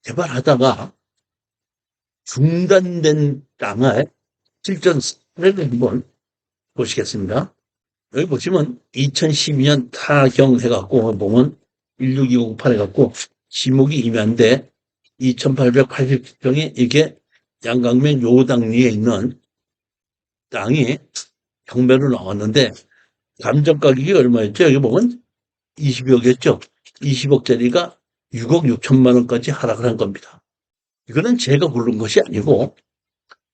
개발하다가 중단된 땅의 실전 사례를 한번 보시겠습니다. 여기 보시면 2012년 타경해갖고 보면 16258 해갖고 지목이 임야인데 2880평이 이게 양강면 요당리에 있는 땅이 경매로 나왔는데 감정 가격이 얼마였죠? 여기 보면 20억이었죠. 20억짜리가 6억 6천만 원까지 하락을 한 겁니다. 이거는 제가 고른 것이 아니고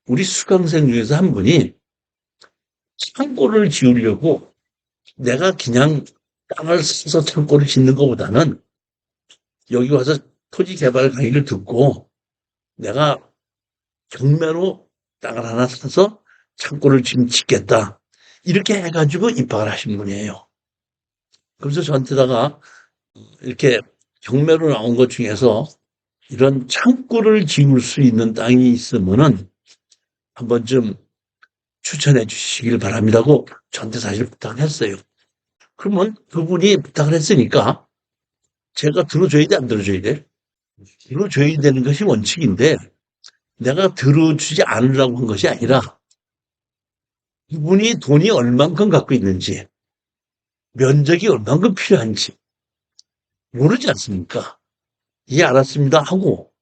우리 수강생 중에서 한 분이 창고를 지으려고 내가 그냥 땅을 사서 창고를 짓는 것보다는 여기 와서 토지 개발 강의를 듣고 내가 경매로 땅을 하나 사서 창고를 지금 짓겠다. 이렇게 해가지고 입학을 하신 분이에요. 그래서 저한테다가 이렇게 경매로 나온 것 중에서 이런 창고를 지을 수 있는 땅이 있으면은 한번 좀 추천해 주시길 바랍니다고 저한테 사실 부탁을 했어요. 그러면 그분이 부탁을 했으니까 제가 들어줘야 돼, 안 들어줘야 돼? 들어줘야 되는 것이 원칙인데 내가 들어주지 않으려고 한 것이 아니라 이분이 돈이 얼만큼 갖고 있는지 면적이 얼만큼 필요한지 모르지 않습니까? 예, 알았습니다 하고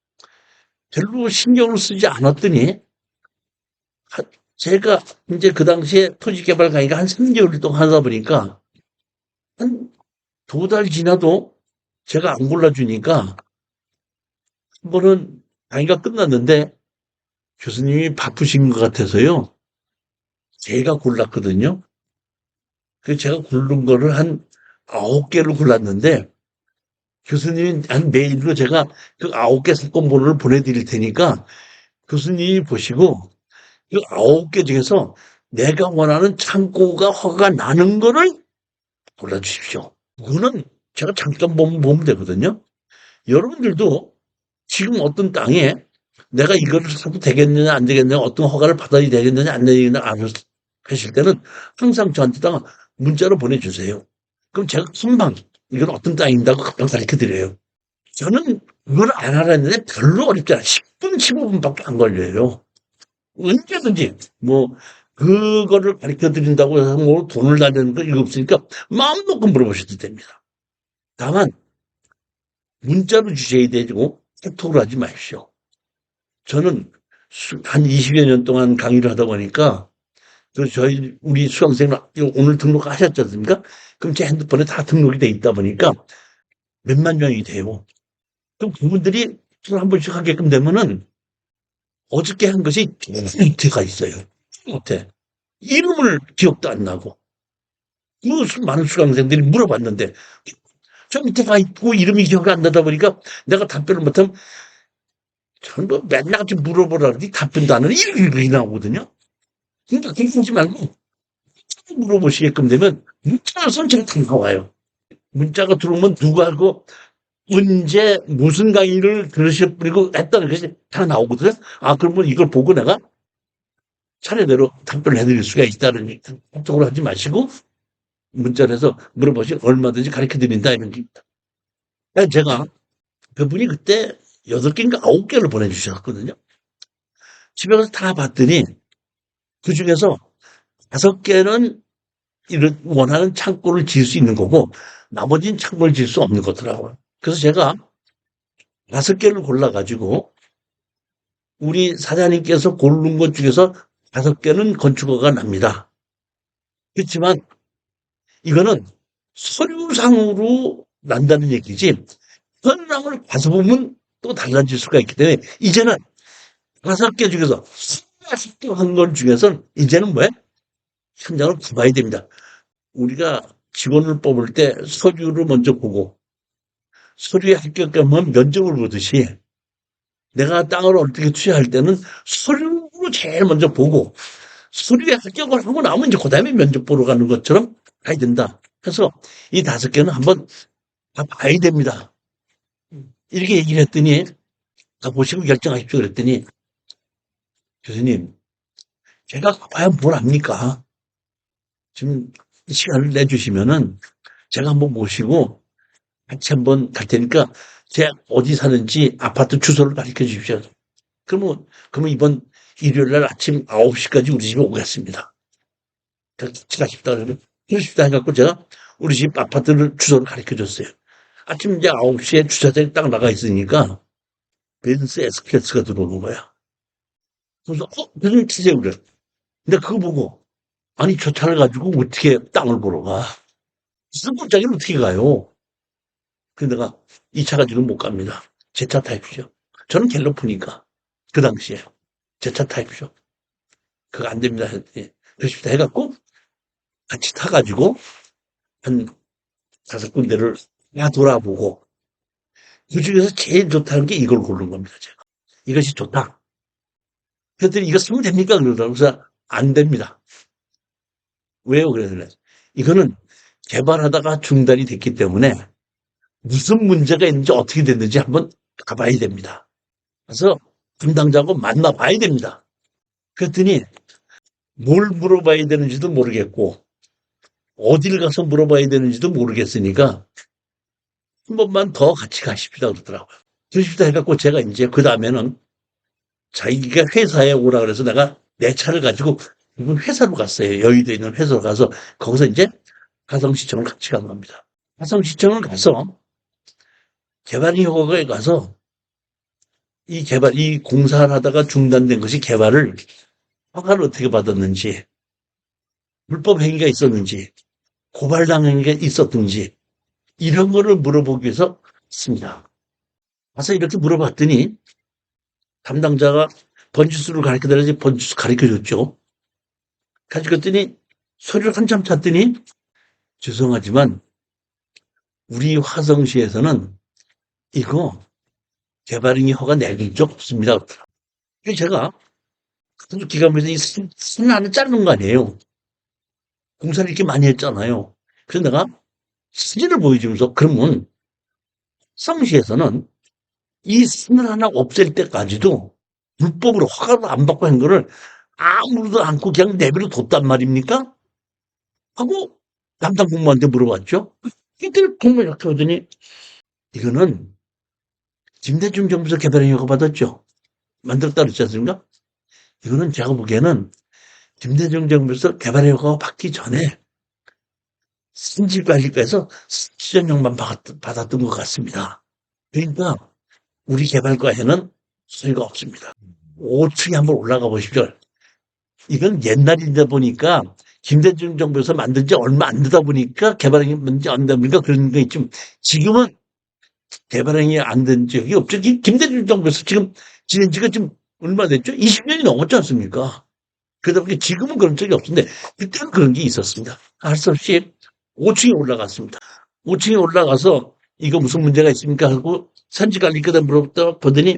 별로 신경을 쓰지 않았더니 제가 이제 그 당시에 토지개발 강의가 한 3개월 동안 하다 보니까 한 2달 지나도 제가 안 골라주니까 한 번은 강의가 끝났는데 교수님이 바쁘신 것 같아서요. 제가 골랐거든요. 그래서 제가 고른 거를 한 9개를 골랐는데 교수님이 한 메일로 제가 그 9개 사건번호를 보내드릴 테니까 교수님이 보시고 그 9개 중에서 내가 원하는 창고가 허가가 나는 거를 골라주십시오. 그거는 제가 잠깐 보면 되거든요. 여러분들도 지금 어떤 땅에 내가 이거를 사도 되겠느냐 안 되겠느냐 어떤 허가를 받아야 되겠느냐 안 되겠느냐 안 하실 때는 항상 저한테다가 문자로 보내주세요. 그럼 제가 금방 이건 어떤 땅인다고 금방 가르쳐 드려요. 저는 그걸 안 하려는데 별로 어렵지 않아요. 10분, 15분밖에 안 걸려요. 언제든지 뭐 그거를 가르쳐 드린다고 해서 뭐 돈을 달라는 거 이거 없으니까 마음 놓고 물어보셔도 됩니다. 다만 문자로 주셔야 되고 카톡으로 하지 마십시오. 저는 한 20여 년 동안 강의를 하다 보니까 그 저희 우리 수강생 오늘 등록하셨지 않습니까? 그럼 제 핸드폰에 다 등록이 돼 있다 보니까 몇만 명이 돼요. 그럼 그분들이 한 번씩 하게끔 되면은 어저께 한 것이 밑에가 있어요. 밑에 이름을 기억도 안 나고 그 많은 수강생들이 물어봤는데 저 밑에가 있고 이름이 기억이 안 나다 보니까 내가 답변을 못하면 저는 뭐 맨날 같이 물어보라 그러지 답변도 안 하는 이름이 나오거든요. 그러니까 그러지 말고 물어보시게끔 되면 문자가 선체가 다 나와요. 문자가 들어오면 누가 하고 언제 무슨 강의를 들으셨고 했다는 것이 다 나오거든요. 아 그러면 이걸 보고 내가 차례대로 답변을 해드릴 수가 있다는 쪽으로 하지 마시고 문자를 해서 물어보시면 얼마든지 가르쳐 드린다 이런 겁니다. 제가 그분이 그때 8개인가 9개를 보내주셨거든요. 집에 가서 다 봤더니 그 중에서 5개는 이런 원하는 창고를 지을 수 있는 거고 나머지는 창고를 지을 수 없는 거더라고요. 그래서 제가 5개를 골라가지고 우리 사장님께서 고른 것 중에서 5개는 건축허가 납니다. 그렇지만 이거는 서류상으로 난다는 얘기지 현장을 가서 보면 또 달라질 수가 있기 때문에 이제는 5개 중에서 20개 한 걸 중에서는 이제는 왜 현장을 가봐야 됩니다. 우리가 직원을 뽑을 때 서류를 먼저 보고 서류에 합격하면 면접을 보듯이 내가 땅을 어떻게 투자할 때는 서류로 제일 먼저 보고 서류에 합격을 하고 나면 이제 그다음에 면접 보러 가는 것처럼 가야 된다. 그래서 이 5개는 한번 다 봐야 됩니다. 이렇게 얘기를 했더니 다 보시고 결정하십시오 그랬더니 교수님 제가 가봐야 뭘 합니까? 지금 시간을 내주시면은 제가 한번 모시고 같이 한번 갈 테니까 제가 어디 사는지 아파트 주소를 가르쳐 주십시오. 그러면 이번 일요일 날 아침 9시까지 우리 집에 오겠습니다. 같이 가십다 그러면 그러십다 해갖고 제가 우리 집 아파트를 주소를 가르쳐 줬어요. 아침 이제 9시에 주차장에 딱 나가 있으니까 벤츠 S클래스가 들어오는 거야. 그래서 무슨 치세요 그래. 근데 그거 보고 아니 저 차를 가지고 어떻게 땅을 보러 가? 무슨 깜짝이야 어떻게 가요? 근데 내가 이 차 가지고는 못 갑니다. 제 차 타십시오. 저는 갤러프니까 그 당시에 제 차 타십시오. 그거 안 됩니다. 했더니 그러십시다 해갖고 같이 타가지고 한 5군데를 다 돌아보고 그중에서 제일 좋다는 게 이걸 고른 겁니다. 제가 이것이 좋다. 그랬더니 이거 쓰면 됩니까? 그러더라고요. 그래서 안 됩니다. 왜요? 그랬더니 이거는 개발하다가 중단이 됐기 때문에 무슨 문제가 있는지 어떻게 됐는지 한번 가봐야 됩니다. 그래서 담당자하고 만나봐야 됩니다. 그랬더니 뭘 물어봐야 되는지도 모르겠고 어딜 가서 물어봐야 되는지도 모르겠으니까 한 번만 더 같이 가십시다 그러더라고요. 그러십시다 해갖고 제가 이제 그 다음에는 자기가 회사에 오라 그래서 내가 내 차를 가지고 회사로 갔어요. 여의도에 있는 회사로 가서 거기서 이제 화성시청을 같이 간 겁니다. 화성시청을 가서 개발인허가에 가서 이 공사를 하다가 중단된 것이 개발을 허가를 어떻게 받았는지, 불법 행위가 있었는지, 고발당한 게 있었든지, 이런 거를 물어보기 위해서 했습니다. 가서 이렇게 물어봤더니, 담당자가 번지수를 가르쳐 달라지 번지수 가르쳐 줬죠. 가르쳤더니, 소리를 한참 찾더니, 죄송하지만, 우리 화성시에서는 이거 개발행위 허가 내린 적 없습니다. 그래서 제가 기관에서 이 쓴 안을 자르는 거 아니에요. 공사를 이렇게 많이 했잖아요. 그래서 내가 사진을 보여주면서 그러면 성시에서는 이 선을 하나 없앨 때까지도 불법으로 허가를 안 받고 한 거를 아무렇지도 않고 그냥 내버려 뒀단 말입니까? 하고 담당 공무원한테 물어봤죠. 이들 공무원 이렇게 하더니 이거는 김대중 정부에서 개발행 허가 받았죠. 만들었다 그랬지 않습니까? 이거는 제가 보기에는 김대중 정부에서 개발행 허가 받기 전에 승질관리과에서 시전용만 받았던 것 같습니다. 그러니까 우리 개발과에는 소리가 없습니다. 5층에 한번 올라가 보십시오. 이건 옛날이다 보니까 김대중 정부에서 만든 지 얼마 안 되다 보니까 개발행위 문제 안 되다 보니까 그런 게 있지만 지금은 개발행위 안 된 적이 없죠. 김대중 정부에서 지금 지낸 지가 지금 얼마 됐죠? 20년이 넘었지 않습니까? 그러다 보니까 지금은 그런 적이 없는데 그때는 그런 게 있었습니다. 할 수 없이 5층에 올라갔습니다. 5층에 올라가서 이거 무슨 문제가 있습니까? 하고 산지관리과에 물어보더니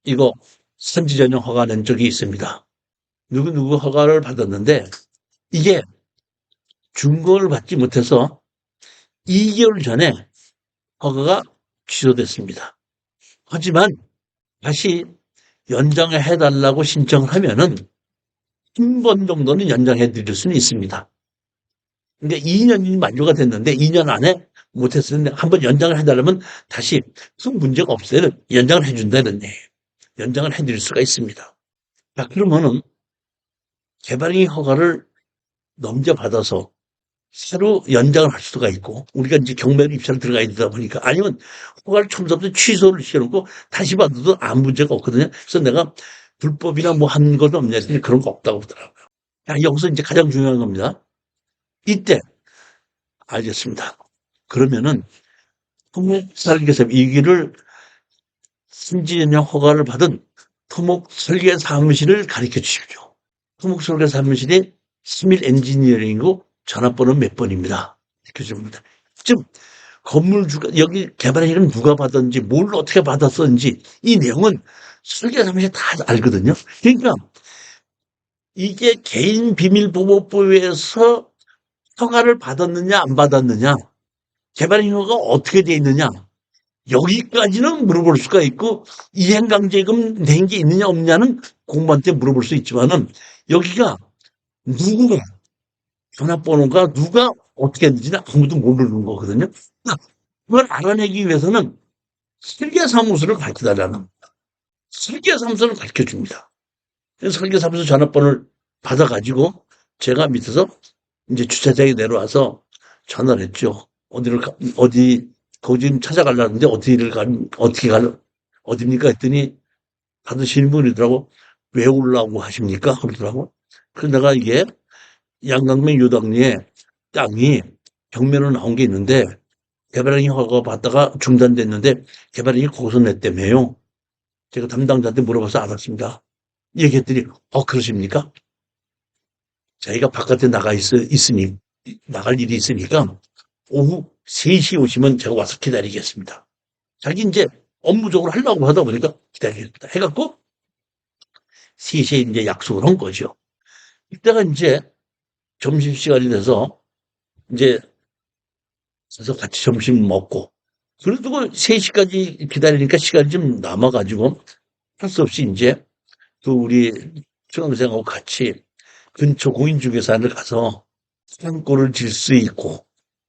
이거 선지 전용 허가 낸 적이 있습니다. 누구 허가를 받았는데 이게 준공을 받지 못해서 2개월 전에 허가가 취소됐습니다. 하지만 다시 연장을 해달라고 신청을 하면은 한 번 정도는 연장해 드릴 수는 있습니다. 근데 2년이 만료가 됐는데 2년 안에 못했었는데 한번 연장을 해달라면 다시 무슨 문제가 없어요. 연장을 해준다는 얘기예요. 연장을 해드릴 수가 있습니다. 자, 그러면은 개발행위 허가를 넘겨받아서 새로 연장을 할 수가 있고 우리가 이제 경매로 입찰을 들어가야 되다 보니까 아니면 허가를 처음부터 취소를 시켜놓고 다시 받아도 아무 문제가 없거든요. 그래서 내가 불법이나 뭐 한 것도 없냐 했더니 그런 거 없다고 하더라고요. 자, 여기서 이제 가장 중요한 겁니다. 이때 알겠습니다. 그러면은 토목설계사 이기를 승지전용 허가를 받은 토목설계사무실을 가르쳐 주십시오. 토목설계사무실이 스밀 엔지니어링이고 전화번호 몇 번입니다. 이렇게 줍니다. 즉 건물주가 여기 개발행위는 누가 받았는지 뭘 어떻게 받았었는지 이 내용은 설계사무실이 다 알거든요. 그러니까 이게 개인비밀보호법에서 허가를 받았느냐 안 받았느냐 개발행위가 어떻게 돼 있느냐 여기까지는 물어볼 수가 있고 이행강제금 낸 게 있느냐 없느냐는 공무원한테 물어볼 수 있지만은 여기가 누구가 전화번호가 누가 어떻게 했는지는 아무도 모르는 거거든요. 그걸 알아내기 위해서는 설계사무소를 가르쳐 달라는, 설계사무소를 가르쳐 줍니다. 그래서 설계사무소 전화번호를 받아가지고 제가 밑에서 이제 주차장에 내려와서 전화를 했죠. 어디, 거기 지금 찾아가려는데 어떻게 어디입니까? 했더니 받으시는 분이더라고. 왜 올라오고 하십니까? 그러더라고. 그래서 내가 이게 양강명 요당리에 땅이 경매로 나온 게 있는데 개발행위 허가 받다가 중단됐는데 개발행위 거기서 냈다며요. 제가 담당자한테 물어봐서 알았습니다. 얘기했더니 그러십니까? 자기가 바깥에 있으니 나갈 일이 있으니까 오후 3시 오시면 제가 와서 기다리겠습니다. 자기 이제 업무적으로 하려고 하다 보니까 기다리겠다 해갖고 3시에 이제 약속을 한 거죠. 이때가 이제 점심시간이 돼서 이제 그래서 같이 점심 먹고 그래도 그 3시까지 기다리니까 시간이 좀 남아가지고 할 수 없이 이제 그 우리 수강생하고 같이 근처 공인중개사를 가서 땅굴을 질 수 있고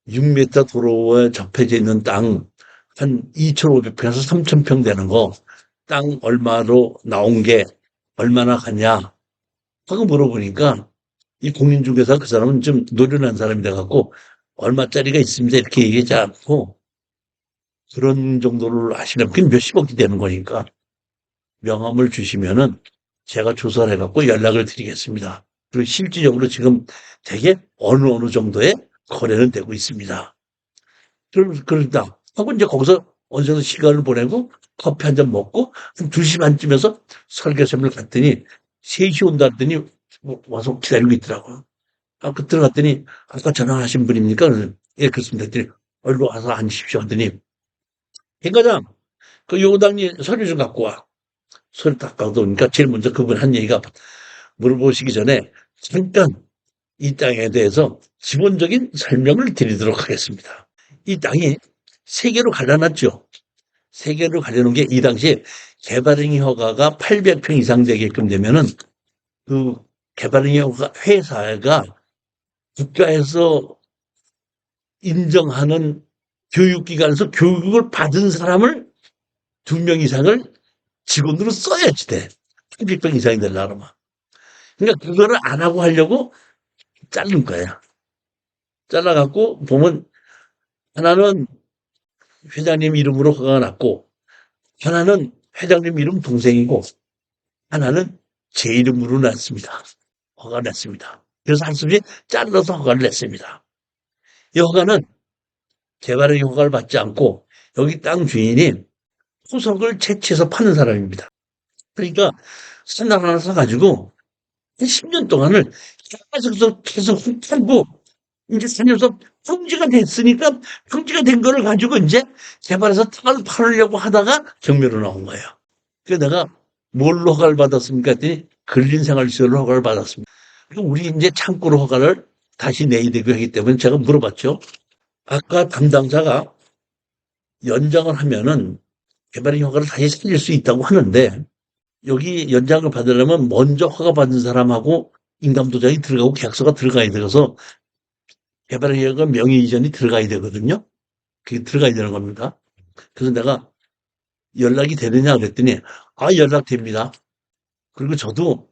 6m 도로에 접해져 있는 땅 한 2,500평에서 3,000평 되는 거 땅 얼마로 나온 게 얼마나 가냐 하고 물어보니까 이 공인중개사 그 사람은 좀 노련한 사람이 돼갖고 얼마짜리가 있습니다 이렇게 얘기하지 않고 그런 정도를 하시려면 그게 몇십억이 되는 거니까 명함을 주시면은 제가 조사를 해갖고 연락을 드리겠습니다. 그리고 실질적으로 지금 되게 어느 정도의 거래는 되고 있습니다. 그러다 하고 이제 거기서 어느 정도 시간을 보내고 커피 한 잔 먹고 한 2시 반쯤에서 설계점을 갔더니 3시 온다 했더니 와서 기다리고 있더라고요. 그 들어갔더니 아까 전화하신 분입니까? 예, 그렇습니다. 했더니 얼른 와서 앉으십시오. 하더니 행과장 그 요당리 서류 좀 갖고 와. 서류 딱 갖고 오니까 제일 먼저 그분 한 얘기가 물어보시기 전에 잠깐 이 땅에 대해서 기본적인 설명을 드리도록 하겠습니다. 이 땅이 세 개로 갈라놨죠. 세 개로 갈려놓은 게 이 당시에 개발행위 허가가 800평 이상 되게끔 되면은 그 개발행위 허가 회사가 국가에서 인정하는 교육기관에서 교육을 받은 사람을 2명 이상을 직원으로 써야지 돼. 800평 이상이 되려면. 그러니까 그거를 안 하고 하려고 자른 거예요. 잘라갖고 보면 하나는 회장님 이름으로 허가가 났고 하나는 회장님 이름 동생이고 하나는 제 이름으로 났습니다. 허가를 냈습니다. 그래서 한숨이 잘라서 허가를 냈습니다. 이 허가는 개발의 허가를 받지 않고 여기 땅 주인이 토석을 채취해서 파는 사람입니다. 그러니까 산당 하나 사가지고 10년 동안을 계속 팔고 이제 살면서 평지가 됐으니까 평지가 된 거를 가지고 이제 개발해서 땅을 팔으려고 하다가 경매로 나온 거예요. 그래서 내가 뭘로 허가를 받았습니까? 했더니 근린생활시설로 허가를 받았습니다. 그리고 우리 이제 창고로 허가를 다시 내야 되고 하기 때문에 제가 물어봤죠. 아까 담당자가 연장을 하면은 개발인 허가를 다시 살릴 수 있다고 하는데 여기 연장을 받으려면 먼저 허가받은 사람하고 인감도장이 들어가고 계약서가 들어가야 되어서 개발인허가 명의 이전이 들어가야 되거든요. 그게 들어가야 되는 겁니다. 그래서 내가 연락이 되느냐 그랬더니 연락됩니다. 그리고 저도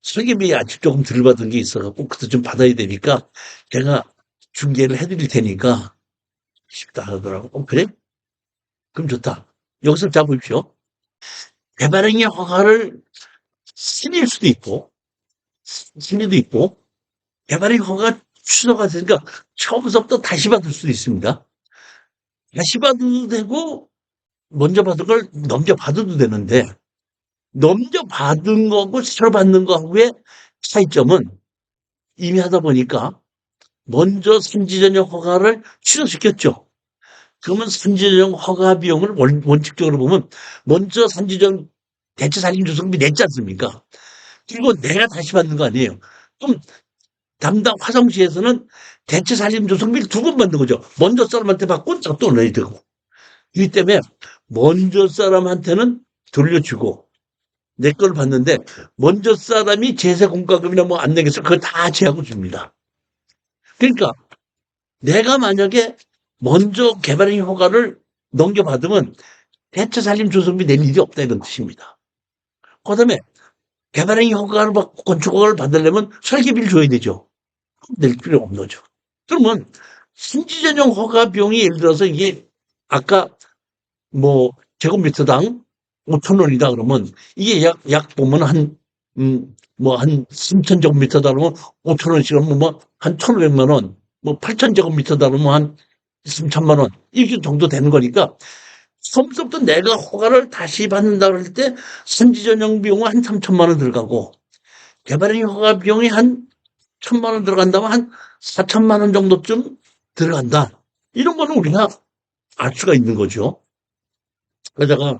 설계비에 아직 조금 덜 받은 게 있어갖고 그것도 좀 받아야 되니까 제가 중개를 해드릴 테니까 싶다 하더라고. 그래? 그럼 좋다. 여기서 잡으십시오. 개발행위 허가를 신일 수도 있고 신의도 있고 개발행위 허가가 취소가 되니까 처음부터 다시 받을 수도 있습니다. 다시 받아도 되고 먼저 받은 걸 넘겨받아도 되는데 넘겨받은 거하고 새로 받는 거하고의 차이점은 이미 하다 보니까 먼저 선지전형 허가를 취소시켰죠. 그러면 선지전형 허가 비용을 원칙적으로 보면 먼저 선지전 대체 살림 조성비 냈지 않습니까? 그리고 내가 다시 받는 거 아니에요. 그럼 담당 화성시에서는 대체 살림 조성비를 2번 받는 거죠. 먼저 사람한테 받고 또 넣어야 되고. 이 때문에 먼저 사람한테는 돌려주고 내 걸 받는데 먼저 사람이 제세 공과금이나 뭐 안 내겠어 그걸 다 제하고 줍니다. 그러니까 내가 만약에 먼저 개발행 허가를 넘겨받으면 대체 산림 조성비 낼 일이 없다 이런 뜻입니다. 그다음에 개발행 허가를 받고 건축 허가를 받으려면 설계비를 줘야 되죠. 낼 필요가 없는 거죠. 그러면 신지 전용 허가 비용이 예를 들어서 이게 아까 뭐 제곱미터당 5천 원이다 그러면 이게 약 보면 한 3천 제곱미터다 그러면 5천 원씩 하면 한 1,500만 원, 뭐 8천 제곱미터다 그러면 한 3천만 원 이렇게 정도 되는 거니까 처음부터 내가 허가를 다시 받는다 그럴 때 선지 전용 비용은 한 3천만 원 들어가고 개발행 허가 비용이 한 1,000만 원 들어간다면 한 4천만 원 정도쯤 들어간다. 이런 거는 우리가 알 수가 있는 거죠. 그러다가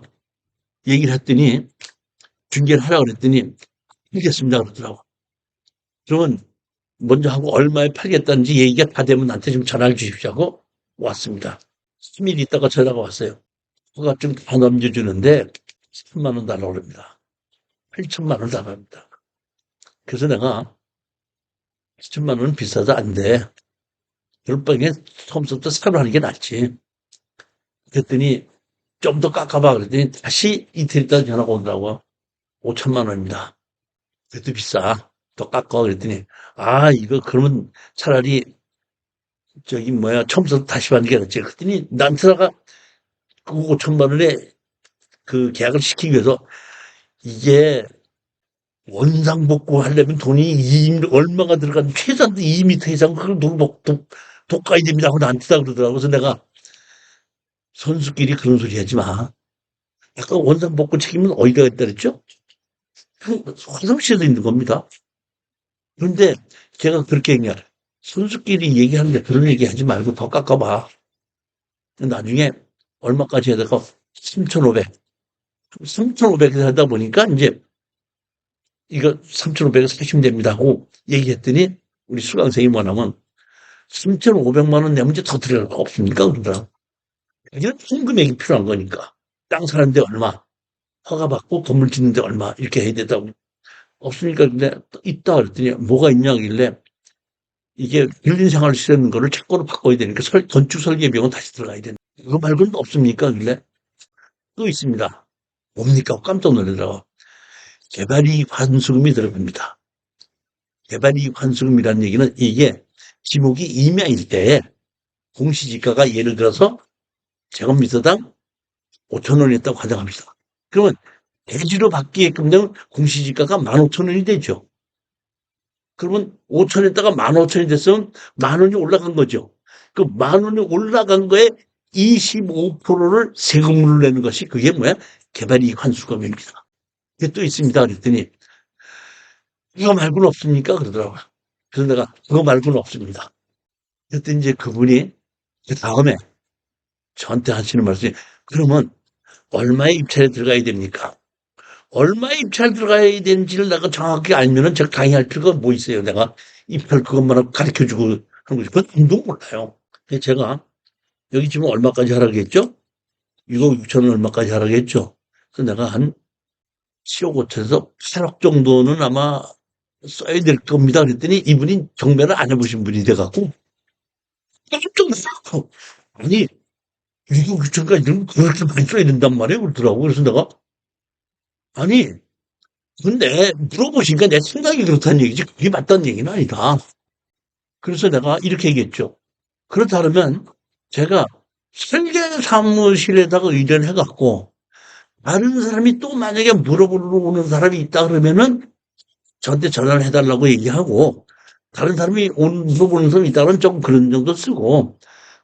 얘기를 했더니 중개를 하라고 그랬더니 알겠습니다 그러더라고. 그러면 먼저 하고 얼마에 팔겠다는지 얘기가 다 되면 나한테 좀 전화를 주십시오 하고 왔습니다. 3일 있다가 전화가 왔어요. 허가 좀 다 넘겨주는데 3만 원 달라고 그럽니다. 8천만 원 달랍니다. 그래서 내가 7천만 원은 비싸서 안 돼. 그럴 바에 처음부터 사로 하는 게 낫지. 그랬더니 좀 더 깎아봐. 그랬더니 다시 이틀 있다 전화가 오더라고. 5천만 원입니다. 그래도 비싸. 더 깎아. 그랬더니, 이거 그러면 차라리 처음부터 다시 받는 게 낫지. 그랬더니 난트라가 그 5천만 원에 그 계약을 시키기 위해서 이게 원상복구 하려면 돈이 얼마가 들어간 최소한도 2m 이상 그걸 돋가야 됩니다 하고 나한테 그러더라고. 그래서 내가 선수끼리 그런 소리 하지 마. 아까 원상복구 책임은 어디다 했다 그랬죠? 화성시에도 있는 겁니다. 그런데 제가 그렇게 얘기해요. 선수끼리 얘기하는데 그런 얘기 하지 말고 더 깎아봐. 나중에 얼마까지 해다가 3,500. 3,500에서 하다 보니까 이제 이거 3,500에 사시면 됩니다 하고 얘기했더니 우리 수강생이 뭐냐면 3,500만 원 내면 이제 더 들어갈 거 없습니까? 그러더라. 이런 큰 금액이 필요한 거니까. 땅 사는데 얼마, 허가 받고 건물 짓는데 얼마 이렇게 해야 되다 보니 없으니까 근데 있다 그랬더니 뭐가 있냐길래 이게 빌린 생활을 쓰는 거를 채권으로 바꿔야 되니까 건축 설계 비용은 다시 들어가야 된다. 그거 말고는 없습니까? 그래? 또 있습니다. 뭡니까? 깜짝 놀라더라고. 개발이익 환수금이 들어갑니다. 개발이익 환수금이라는 얘기는 이게 지목이 임야일 때에 공시지가가 예를 들어서 제곱미터당 5천 원이었다고 가정합시다. 그러면 대지로 받기에끔 되면 공시지가가 15,000원이 되죠. 그러면 5천에다가 15,000이 됐으면 만 원이 올라간 거죠. 그 만 원이 올라간 거에 25%를 세금으로 내는 것이 그게 뭐야? 개발이익 환수금입니다. 그게 또 있습니다. 그랬더니 그거 말고는 없습니까? 그러더라고요. 그래서 내가 그거 말고는 없습니다. 그랬더니 이제 그분이 그 다음에 저한테 하시는 말씀이 그러면 얼마의 입찰에 들어가야 됩니까? 얼마의 입찰 들어가야 되는지를 내가 정확히 알면은 제가 강의할 필요가 뭐 있어요. 내가 입찰 그것만 가르쳐 주고 하는 거지. 그건 아무도 몰라요. 그래서 제가 여기 지금 얼마까지 하라고 했죠? 6억 6천 원 얼마까지 하라고 했죠? 그래서 내가 한 7억 5천에서 8억 정도는 아마 써야 될 겁니다. 그랬더니 이분이 경매를 안 해보신 분이 돼갖고 깜짝 놀랐어. 아니, 6억 6천까지 그렇게 많이 써야 된단 말이에요. 그러더라고. 그래서 내가 아니, 근데 물어보시니까 내 생각이 그렇다는 얘기지 그게 맞다는 얘기는 아니다. 그래서 내가 이렇게 얘기했죠. 그렇다면 제가 설계 사무실에다가 의뢰를 해갖고 다른 사람이 또 만약에 물어보러 오는 사람이 있다 그러면은 저한테 전화를 해달라고 얘기하고 다른 사람이 물어보는 사람이 있다 그러면 조금 그런 정도 쓰고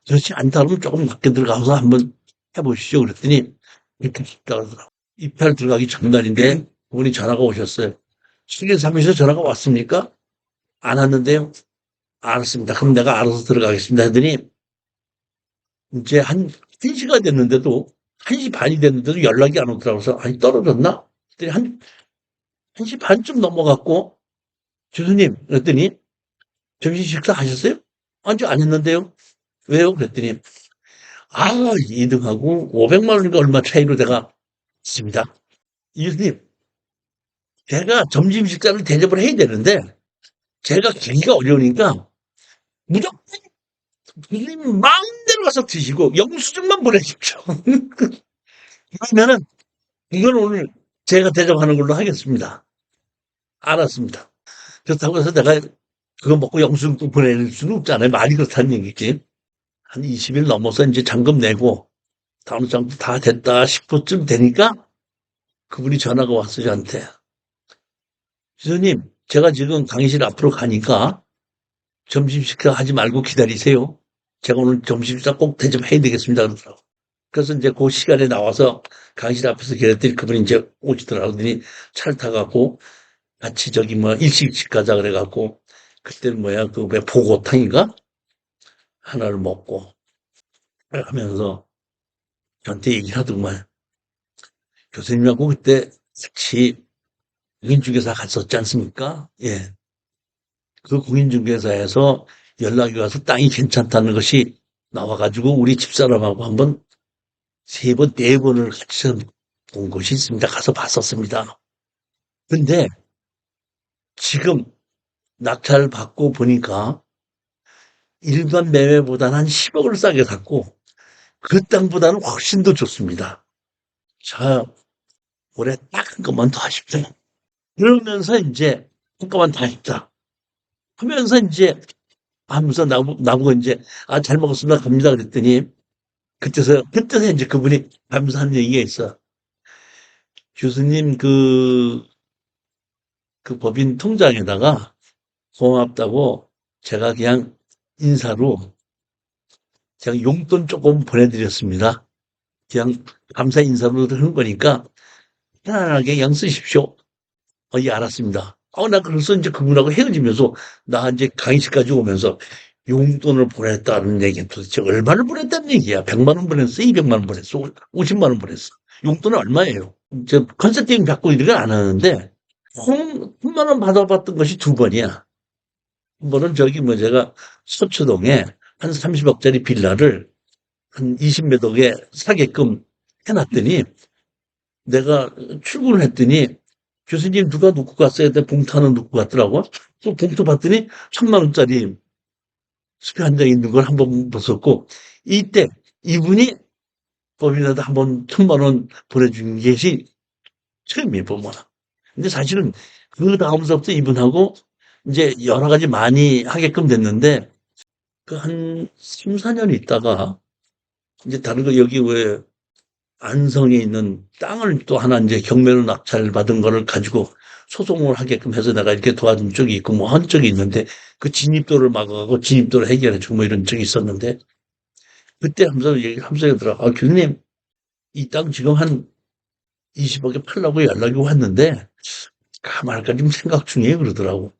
그렇지 않다 그러면 조금 낮게 들어가서 한번 해보시죠. 그랬더니 이렇게 싶다 그러더라고요. 입찰 들어가기 전날인데 그분이 전화가 오셨어요. 설계 사무실에서 전화가 왔습니까? 안 왔는데요. 알았습니다. 그럼 내가 알아서 들어가겠습니다. 하더니 이제 한 1시가 됐는데도 1시 반이 됐는데도 연락이 안 오더라고요. 그래서 아니 떨어졌나? 그랬더니 한 1시 반쯤 넘어갔고 교수님 그랬더니 점심 식사 하셨어요? 아직 안 했는데요. 왜요? 그랬더니 2등하고 500만 원인가 얼마 차이로 내가 있습니다. 교수님 제가 점심 식사를 대접을 해야 되는데 제가 가기가 어려우니까 무조건 교수님 마음대로 가서 드시고 영수증만 보내십시오. 그러면은 이건 오늘 제가 대접하는 걸로 하겠습니다. 알았습니다. 그렇다고 해서 내가 그거 먹고 영수증 보낼 수는 없잖아요. 말이 그렇다는 얘기지. 한 20일 넘어서 이제 잔금 내고 다음 장도 다 됐다 싶어쯤 되니까 그분이 전화가 왔어요, 저한테. 교수님, 제가 지금 강의실 앞으로 가니까 점심 식사 하지 말고 기다리세요. 제가 오늘 점심 식사 꼭 대접해야 되겠습니다. 그러더라고. 그래서 이제 그 시간에 나와서 강의실 앞에서 기다렸더니 그분이 이제 오시더라고. 그러더니 차를 타갖고 같이 저기 뭐 일식집 가자 그래갖고 그때는 뭐야, 그 왜 보고탕인가? 하나를 먹고 하면서 저한테 얘기를 하더구만. 교수님하고 그때 같이 공인중개사 갔었지 않습니까? 예. 그 공인중개사에서 연락이 와서 땅이 괜찮다는 것이 나와가지고 우리 집사람하고 한번 세 번, 네 번을 같이 본 곳이 있습니다. 가서 봤었습니다. 근데 지금 낙찰 받고 보니까 일반 매매보다는 한 10억을 싸게 샀고 그 땅보다는 훨씬 더 좋습니다. 자, 올해 딱 한 것만 더 하십시오. 그러면서 이제 한꺼번에 다 했다. 하면서 이제 하면서 나보고 이제 아, 잘 먹었습니다. 갑니다. 그랬더니 그때서 이제 그분이 하면서 하는 얘기가 있어. 교수님 그 법인 통장에다가 고맙다고 제가 그냥 인사로 제가 용돈 조금 보내드렸습니다. 그냥 감사 인사로 하는 거니까 편안하게 그냥 쓰십시오. 예, 알았습니다. 나 그래서 이제 그분하고 헤어지면서 나 이제 강의실까지 오면서 용돈을 보냈다는 얘기는 도대체 얼마를 보냈다는 얘기야? 100만 원 보냈어? 200만 원 보냈어? 50만 원 보냈어? 용돈은 얼마예요? 저 컨설팅 받고 이런 건 안 하는데 10만 원 받아봤던 것이 두 번이야. 한 번은 저기 뭐 제가 서초동에 한 30억짜리 빌라를 한 20몇 억에 사게끔 해놨더니 내가 출근을 했더니 교수님 누가 놓고 갔어야 돼? 봉투 하나 놓고 갔더라고. 또 봉투 봤더니 1,000만 원짜리 수표 한 장 있는 걸 한번 봤었고 이때 이분이 법인한테 한번 1,000만 원 보내준 것이 처음이에요, 보면. 근데 사실은 그 다음서부터 이분하고 이제 여러 가지 많이 하게끔 됐는데 그 한 3, 4년 있다가 이제 다른 거 여기 왜 안성에 있는 땅을 또 하나 이제 경매로 낙찰받은 거를 가지고 소송을 하게끔 해서 내가 이렇게 도와준 적이 있고 뭐 한 적이 있는데 그 진입도를 막아가고 진입도를 해결해주고 뭐 이런 적이 있었는데 그때 하면서 얘기하면서 얘들아, 교수님 이 땅 지금 한 20억에 팔라고 연락이 왔는데 가만할까 좀 생각 중이에요 그러더라고.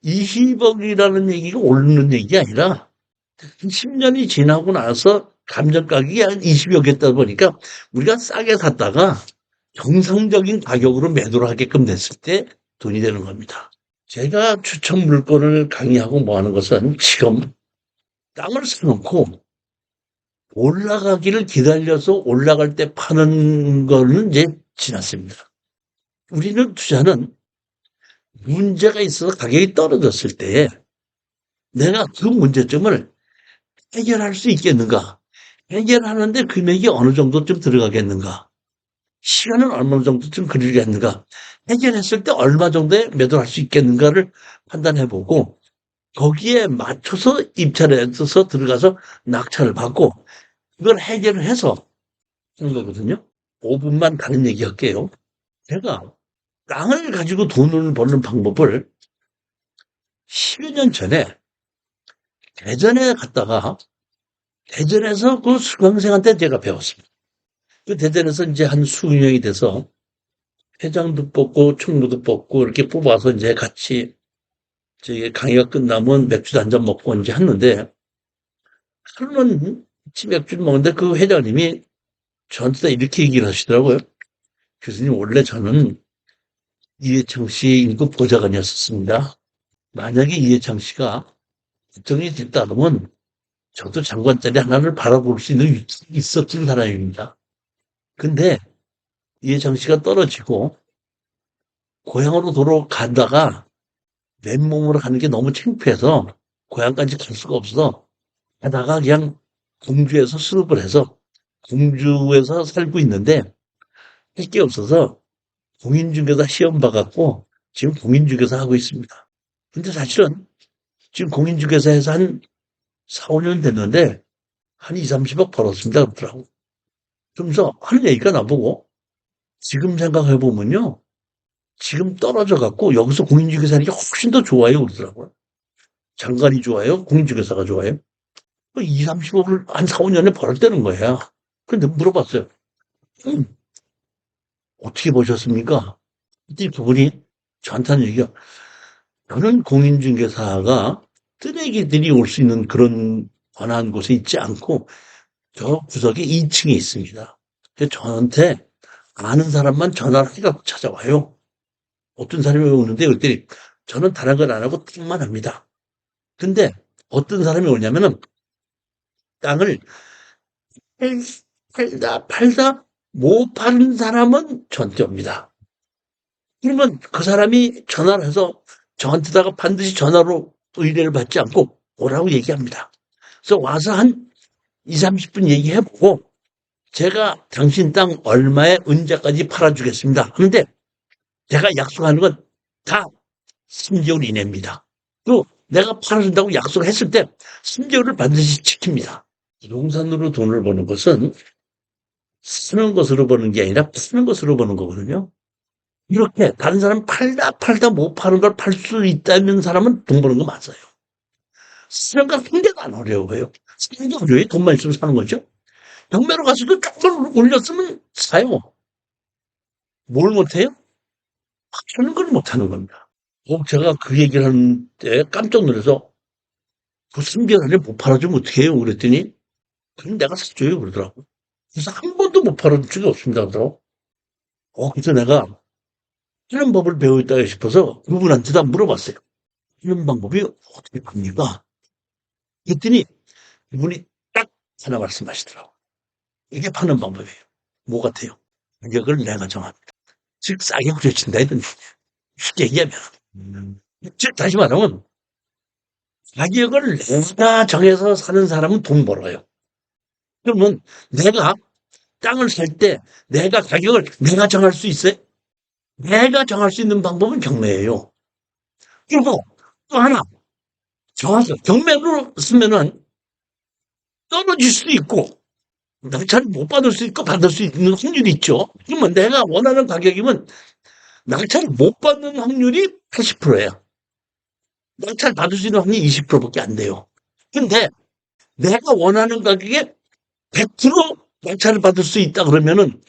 20억이라는 얘기가 오르는 얘기가 아니라 10년이 지나고 나서 감정 가격이 한 20여 개다 보니까 우리가 싸게 샀다가 정상적인 가격으로 매도를 하게끔 됐을 때 돈이 되는 겁니다. 제가 추천 물건을 강의하고 뭐 하는 것은 지금 땅을 사놓고 올라가기를 기다려서 올라갈 때 파는 거는 이제 지났습니다. 우리는 투자는 문제가 있어서 가격이 떨어졌을 때에 내가 그 문제점을 해결할 수 있겠는가? 해결하는데 금액이 어느 정도쯤 들어가겠는가? 시간은 얼마 정도쯤 걸리겠는가? 해결했을 때 얼마 정도에 매도할 수 있겠는가를 판단해 보고 거기에 맞춰서 입찰에 있어서 들어가서 낙찰을 받고 그걸 해결을 해서 하는 거거든요. 5분만 다른 얘기 할게요. 제가 땅을 가지고 돈을 버는 방법을 10여 년 전에 대전에 갔다가 대전에서 그 수강생한테 제가 배웠습니다. 그 대전에서 이제 한 20명이 돼서 회장도 뽑고 총무도 뽑고 이렇게 뽑아서 이제 같이 저기 강의가 끝나면 맥주도 한 잔 먹고 이제 했는데 하루는 같이 맥주를 먹는데 그 회장님이 저한테 이렇게 얘기를 하시더라고요. 교수님 원래 저는 이해창 씨 인급 보좌관이었었습니다. 만약에 이해창 씨가 국정이 됐다 그러면 저도 장관 자리 하나를 바라볼 수 있는 있었던 사람입니다. 근데 이해창 씨가 떨어지고 고향으로 돌아가다가 맨몸으로 가는 게 너무 창피해서 고향까지 갈 수가 없어 하다가 그냥 공주에서 수습을 해서 공주에서 살고 있는데 할 게 없어서 공인중개사 시험 봐갖고 지금 공인중개사 하고 있습니다. 근데 사실은 지금 공인중개사에서 한 4, 5년 됐는데 한 2, 30억 벌었습니다. 그러더라고. 그러면서 하는 얘기가 나보고 지금 생각해보면요. 지금 떨어져 갖고 여기서 공인중개사 하는 게 훨씬 더 좋아요. 그러더라고요. 장관이 좋아요? 공인중개사가 좋아요? 2, 30억을 한 4, 5년에 벌었다는 거야. 근데 물어봤어요. 음, 어떻게 보셨습니까? 그때 그분이 저한테 하는 얘기가 저는 공인중개사가 쓰레기들이 올 수 있는 그런 관한 곳에 있지 않고 저 구석에 2층에 있습니다. 그래서 저한테 아는 사람만 전화를 해갖고 찾아와요. 어떤 사람이 오는데 그랬더니 저는 다른 건 안 하고 땅만 합니다. 근데 어떤 사람이 오냐면은 땅을 팔- 팔다 못 파는 사람은 저한테 옵니다. 그러면 그 사람이 전화를 해서 저한테다가 반드시 전화로 의뢰를 받지 않고 오라고 얘기합니다. 그래서 와서 한 2, 30분 얘기해보고 제가 당신 땅 얼마에 언제까지 팔아주겠습니다. 그런데 제가 약속하는 건 다 3개월 이내입니다. 또 내가 팔아준다고 약속을 했을 때 3개월을 반드시 지킵니다. 부동산으로 돈을 버는 것은 쓰는 것으로 버는 게 아니라 파는 것으로 버는 거거든요. 이렇게 다른 사람 팔다 못 파는 걸 팔 수 있다는 사람은 돈 버는 거 맞아요. 쓰는 건 상대가 안 어려워요. 사는 게 어려워요. 돈만 있으면 사는 거죠. 경매로 가서도 조금 올렸으면 사요. 뭘 못해요? 하는 걸 못하는 겁니다. 제가 그 얘기를 하는데 깜짝 놀라서 그 3개월 안에 못 팔아주면 어떻게 해요? 그랬더니 그럼 내가 사줘요. 그러더라고. 그래서 한 번도 못 팔아준 적이 없습니다. 그러더라고. 그래서 내가 하는 법을 배우겠다 싶어서 그분한테 다 물어봤어요. 이런 방법이 어떻게 팝니까? 그랬더니 그분이 딱 하나 말씀하시더라고. 이게 파는 방법이에요. 뭐 같아요? 가격을 내가 정합니다. 즉 싸게 후려친다 이런 쉽게 얘기하면. 즉 다시 말하면 가격을 내가 정해서 사는 사람은 돈 벌어요. 그러면 내가 땅을 살 때 내가 가격을 내가 정할 수 있어요? 내가 정할 수 있는 방법은 경매예요. 그리고 또 하나 정해서 경매로 쓰면은 떨어질 수도 있고 낙찰 못 받을 수 있고 받을 수 있는 확률이 있죠. 그러면 내가 원하는 가격이면 낙찰 못 받는 확률이 80%예요. 낙찰 받을 수 있는 확률이 20%밖에 안 돼요. 근데 내가 원하는 가격에 100% 낙찰을 받을 수 있다 그러면은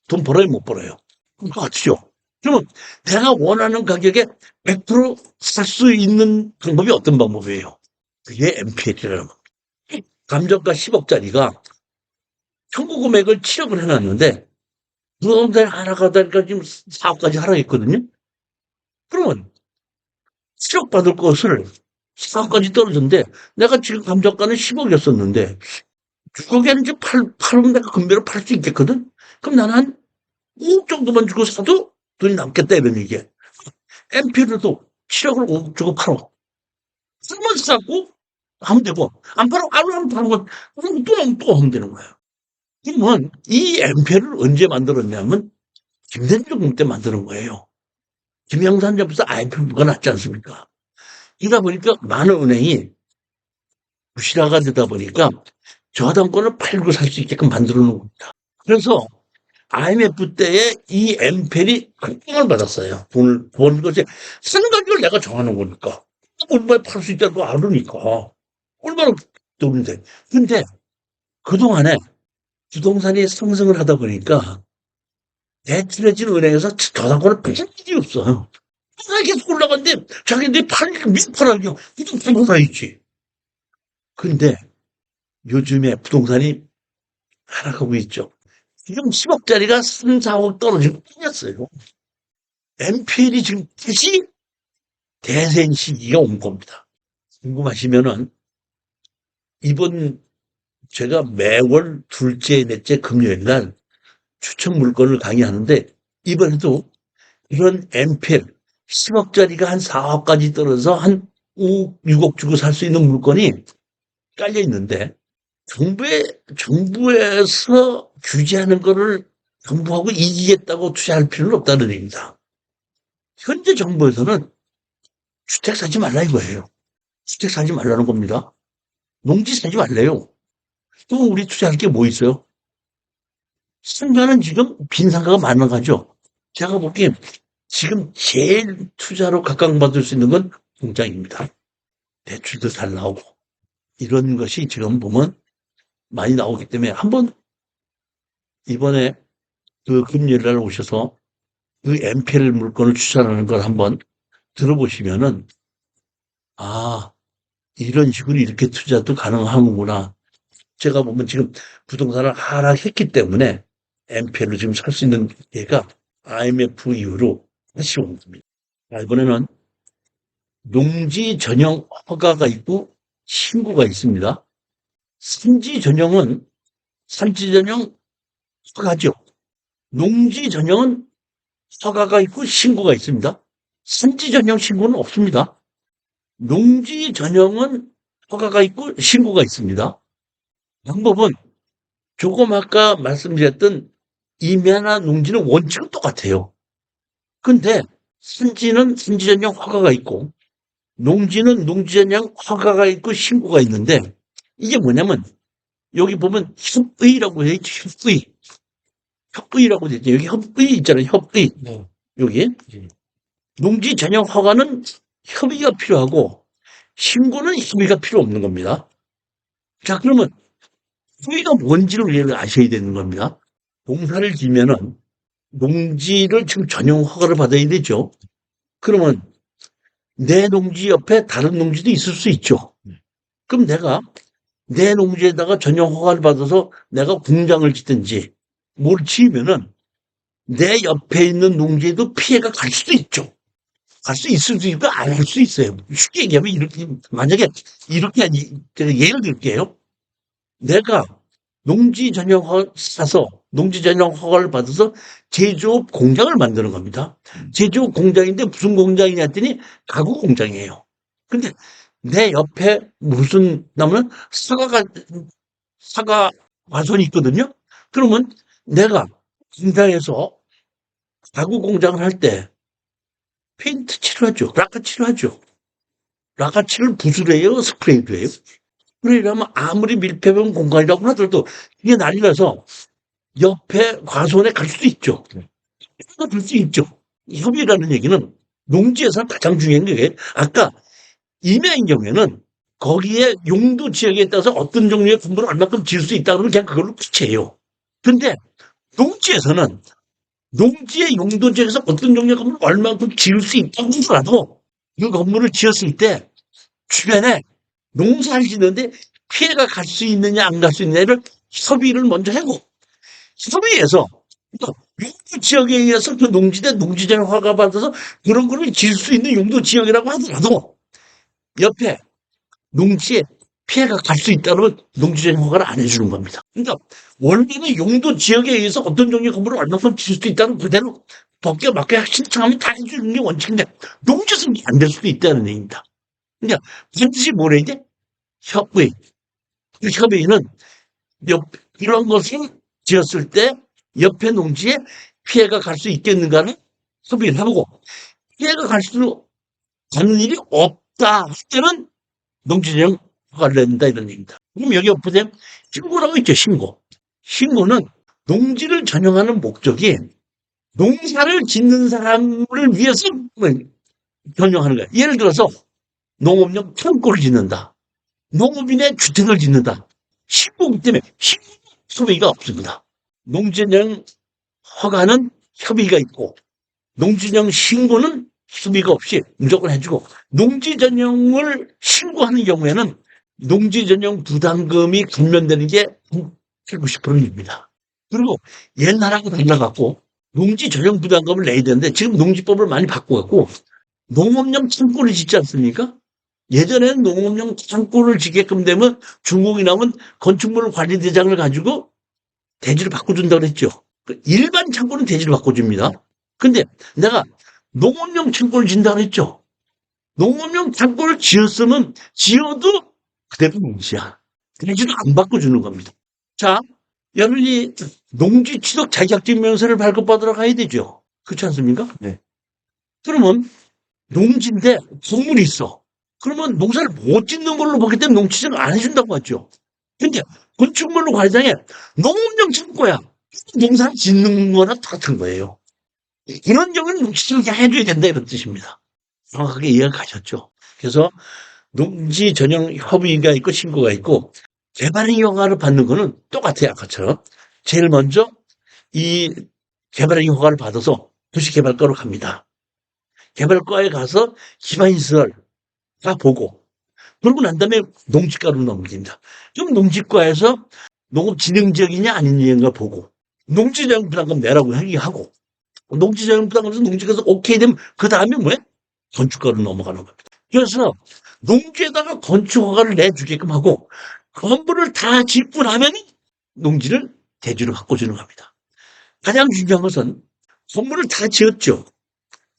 돈 벌어요, 못 벌어요? 그거 같죠. 그러면 내가 원하는 가격에 100%살 수 있는 방법이 어떤 방법이에요? 그게 MPL이라는 겁니다. 감정가 10억짜리가 청구 금액을 7억을 해놨는데 부동산이 하락하다니까 지금 4억까지 하락했거든요. 그러면 7억 받을 것을 4억까지 떨어졌는데 내가 지금 감정가는 10억이었었는데 6억에는 이제 8억 내가 금매로 팔 수 있겠거든? 그럼 나는 한 5억 정도만 주고 사도 돈이 남겠다 이런 얘기야. MP로도 7억을 5억 주고 팔어. 쓰면 싸고 하면 되고 안 팔아 안 파는 건 또 하면 되는 거야. 그러면 이 엠페를 언제 만들었냐면 김대중 때 만드는 거예요. 김영삼 정부에서 IMF가 났지 않습니까? 이러다 보니까 많은 은행이 부실화가 되다 보니까 저당권을 팔고 살 수 있게끔 만들어 놓은 겁니다. 그래서 IMF 때에 이 엠펠이 극장을 받았어요. 돈을 버는 것이 사는 가격을 내가 정하는 거니까. 얼마에 팔 수 있다고 알으니까. 얼마나 돈인데. 근데 그동안에 부동산이 상승을 하다 보니까 대출해진 은행에서 저당권을 뺏은 일이 없어요. 계속 올라갔는데 자기들이 팔니까 왜 팔아요? 부동산 사있지. 근데 요즘에 부동산이 하락하고 있죠. 지금 10억짜리가 3, 4억 떨어지고 끝났어요. MPL이 지금 다시 대세인 시기가 온 겁니다. 궁금하시면은 이번 제가 매월 둘째, 넷째 금요일 날 추천 물건을 강의하는데 이번에도 이런 MPL 10억짜리가 한 4억까지 떨어져서 한 5, 6억 주고 살 수 있는 물건이 깔려 있는데 정부에서 규제하는 거를 정부하고 이기겠다고 투자할 필요는 없다는 얘기입니다. 현재 정부에서는 주택 사지 말라 이거예요. 주택 사지 말라는 겁니다. 농지 사지 말래요. 그럼 우리 투자할 게 뭐 있어요? 상가는 지금 빈 상가가 많아가죠. 제가 보기엔 지금 제일 투자로 각광받을 수 있는 건 공장입니다. 대출도 잘 나오고 이런 것이 지금 보면 많이 나오기 때문에 한번 이번에 그 금요일 날 오셔서 그 MPL 물건을 추천하는 걸 한번 들어보시면은 아 이런 식으로 이렇게 투자도 가능하구나. 제가 보면 지금 부동산을 하락했기 때문에 MPL로 지금 살 수 있는 기회가 IMF 이후로 다시 온 겁니다. 이번에는 농지 전용 허가가 있고 신고가 있습니다. 산지 전용은 산지 전용 허가죠. 농지 전용은 허가가 있고 신고가 있습니다. 산지 전용 신고는 없습니다. 농지 전용은 허가가 있고 신고가 있습니다. 방법은 조금 아까 말씀드렸던 임야나 농지는 원칙은 똑같아요. 근데 산지는 산지 전용 허가가 있고 농지는 농지 전용 허가가 있고 신고가 있는데 이게 뭐냐면 여기 보면 협의라고 되어 있죠. 협의. 협의라고 되어 있죠. 여기 협의 있잖아요. 협의. 네. 여기 농지 전용 허가는 협의가 필요하고 신고는 협의가 필요 없는 겁니다. 자 그러면 협의가 뭔지를 우리가 아셔야 되는 겁니다. 농사를 지면은 농지를 지금 전용 허가를 받아야 되죠. 그러면 내 농지 옆에 다른 농지도 있을 수 있죠. 그럼 내가 내 농지에다가 전용 허가를 받아서 내가 공장을 짓든지 뭘 지으면은 내 옆에 있는 농지에도 피해가 갈 수도 있죠. 갈 수 있을 수도 있고 안 할 수 있어요. 쉽게 얘기하면 이렇게 만약에 이렇게 제가 예를 들게요. 내가 농지 전용 허가 사서 농지 전용 허가를 받아서 제조업 공장을 만드는 겁니다. 제조업 공장인데 무슨 공장이냐 했더니 가구 공장이에요. 근데 내 옆에 무슨 나무는 사과 과선이 있거든요. 그러면 내가 공장에서 가구 공장을 할 때 페인트 칠하죠. 라카 칠하죠. 라카 칠을 붓으로 해요? 스프레이로 해요? 스프레이라면 아무리 밀폐된 공간이라고 하더라도 이게 난리 나서 옆에 과수원에 갈 수도 있죠. 해가 들 수 있죠. 협의라는 얘기는 농지에서 가장 중요한 게 아까 임야인 경우에는 거기에 용도 지역에 따라서 어떤 종류의 건물을 얼마큼 지을 수 있다 그러면 그냥 그걸로 끝이에요. 근데 농지에서는 농지의 용도 지역에서 어떤 종류의 건물을 얼마큼 지을 수 있다고 하더라도 그 건물을 지었을 때 주변에 농사를 짓는데 피해가 갈 수 있느냐 안 갈 수 있느냐를 협의를 먼저 하고 협의해서 용도 지역에 의해서 그 농지대 농지전에 허가받아서 그런 거를 지을 수 있는 용도 지역이라고 하더라도 옆에 농지에 피해가 갈 수 있다면 농지전에 허가를 안 해주는 겁니다. 그러니까 원래는 용도 지역에 의해서 어떤 종류의 건물을 얼마큼 지을 수 있다는 그대로 법규에 맞게 신청하면 다 해주는 게 원칙인데 농지에서는 안 될 수도 있다는 얘기입니다. 그러니까 반드시 뭐라 해야 돼? 협의. 그 협의는 이런 것을 지었을 때 옆에 농지에 피해가 갈 수 있겠는가를 협의를 해보고 피해가 갈 수 가는 일이 없다 할 때는 농지전용 허가를 낸다 이런 얘기입니다. 그럼 여기 보세요. 신고라고 있죠. 신고. 신고는 농지를 전용하는 목적이 농사를 짓는 사람을 위해서 전용하는 거예요. 예를 들어서 농업용 창고를 짓는다. 농업인의 주택을 짓는다. 신고기 때문에 소비가 없습니다. 농지전용 허가는 협의가 있고 농지전용 신고는 협의가 없이 무조건 해주고 농지 전용을 신고하는 경우에는 농지 전용 부담금이 감면되는 게 90%입니다. 그리고 옛날하고 달라갖고 농지 전용 부담금을 내야 되는데 지금 농지법을 많이 바꿔갖고 농업용 창고를 짓지 않습니까? 예전에는 농업용 창고를 짓게끔 되면 준공이 나면 건축물 관리대장을 가지고 대지를 바꿔준다고 그랬죠. 일반 창고는 대지를 바꿔줍니다. 근데 내가 농업용 창고를 짓는다고 했죠. 농업용 창고를 지었으면 지어도 그대로 농지야. 대지도 안 바꿔주는 겁니다. 자, 여러분이 농지 취득 자격증 명세를 발급받으러 가야 되죠. 그렇지 않습니까? 네. 그러면 농지인데 건물이 있어. 그러면 농사를 못 짓는 걸로 보기 때문에 농지증을 안 해준다고 하죠. 근데 건축물로 관리장에 농업용 창고야. 농사를 짓는 거나 똑같은 거예요. 이런 경우는 농지증을 해줘야 된다 이런 뜻입니다. 정확하게 이해가 가셨죠. 그래서 농지 전용 협의가 있고 신고가 있고 개발행 허가를 받는 거는 똑같아요. 아까처럼. 제일 먼저 이 개발행 허가를 받아서 도시개발과로 갑니다. 개발과에 가서 기반시설 다 보고 그러고 난 다음에 농지과로 넘깁니다. 그럼 농지과에서 농업진흥지역이냐 아니냐가 보고 농지자용부담금 내라고 얘기하고 농지자용부담금에서 농지과에서 오케이 되면 그 다음에 뭐야? 건축과로 넘어가는 겁니다. 그래서 농지에다가 건축허가를 내주게끔 하고 건물을 다 짓고 나면 농지를 대지로 바꿔주는 겁니다. 가장 중요한 것은 건물을 다 지었죠.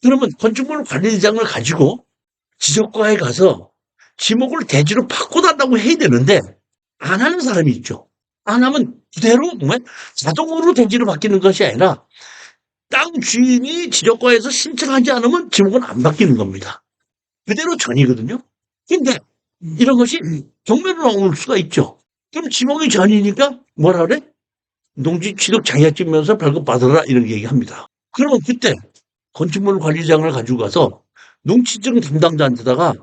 그러면 건축물 관리장을 가지고 지적과에 가서 지목을 대지로 바꿔달라고 해야 되는데 안 하는 사람이 있죠. 안 하면 그대로 정말 자동으로 대지로 바뀌는 것이 아니라 땅 주인이 지적과에서 신청하지 않으면 지목은 안 바뀌는 겁니다. 그대로 전이거든요. 근데 이런 것이 경매로 나올 수가 있죠. 그럼 지목이 전이니까 뭐라 그래? 농지 취득 자격증 면서 발급받아라 이런 얘기합니다. 그러면 그때 건축물 관리장을 가지고 가서 농지증 담당자한테다가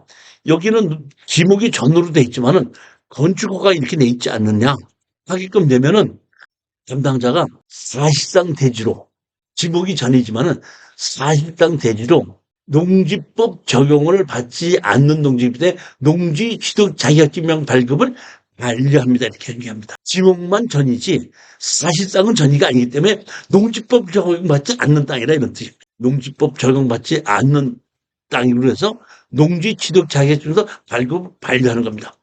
여기는 지목이 전으로 돼 있지만은 건축허가 이렇게 돼 있지 않느냐 하게끔 되면은 담당자가 사실상 대지로 지목이 전이지만은 사실상 대지로 농지법 적용을 받지 않는 농지인데 농지 취득 자격증명 발급을 반려합니다. 이렇게 얘기합니다. 지목만 전이지 사실상은 전이가 아니기 때문에 농지법 적용받지 않는 땅이라 이런 뜻입니다. 농지법 적용받지 않는 땅으로 해서 농지 취득 자격증에서 발급을 반려하는 겁니다.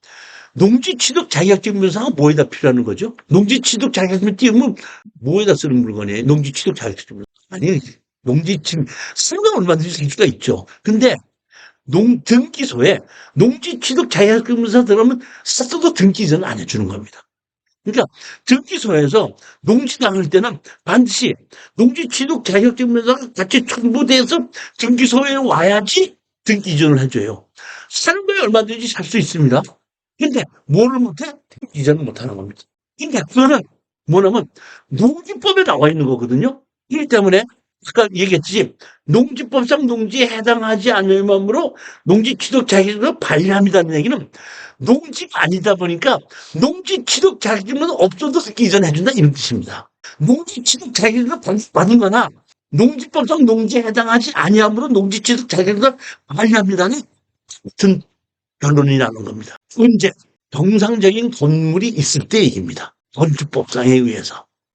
농지 취득 자격증명서가 뭐에다 필요하는 거죠? 농지 취득 자격증명 띄우면 뭐에다 쓰는 물건이에요? 농지 취득 자격증명. 아니, 농지증, 쓰면 얼마든지 쓸 수가 있죠. 근데 등기소에 농지 취득 자격증명서 들어가면 써도 등기는 안 해주는 겁니다. 그러니까 등기소에서 농지 나눌 때는 반드시 농지 취득 자격증명서가 같이 첨부돼서 등기소에 와야지 등기 이전을 해줘요. 사는 거에 얼마든지 살 수 있습니다. 근데 뭐를 못해? 등기 이전을 못하는 겁니다. 그러니까 그거는 뭐냐면 농지법에 나와 있는 거거든요. 그렇기 때문에 아까 얘기했듯이 농지법상 농지에 해당하지 않으므로 농지 취득 자격증을 반려합니다는 얘기는 농지가 아니다 보니까 농지 취득 자격증은 없어도 듣기 이전에 해준다 이런 뜻입니다. 농지 취득 자격증을 받은 거나 농지법상 농지에 해당하지 아니하므로 농지 취득 자격증을 반려합니다는 같은 결론이 나는 겁니다. 언제 정상적인 건물이 있을 때 얘기입니다. 건축법상에 의해서.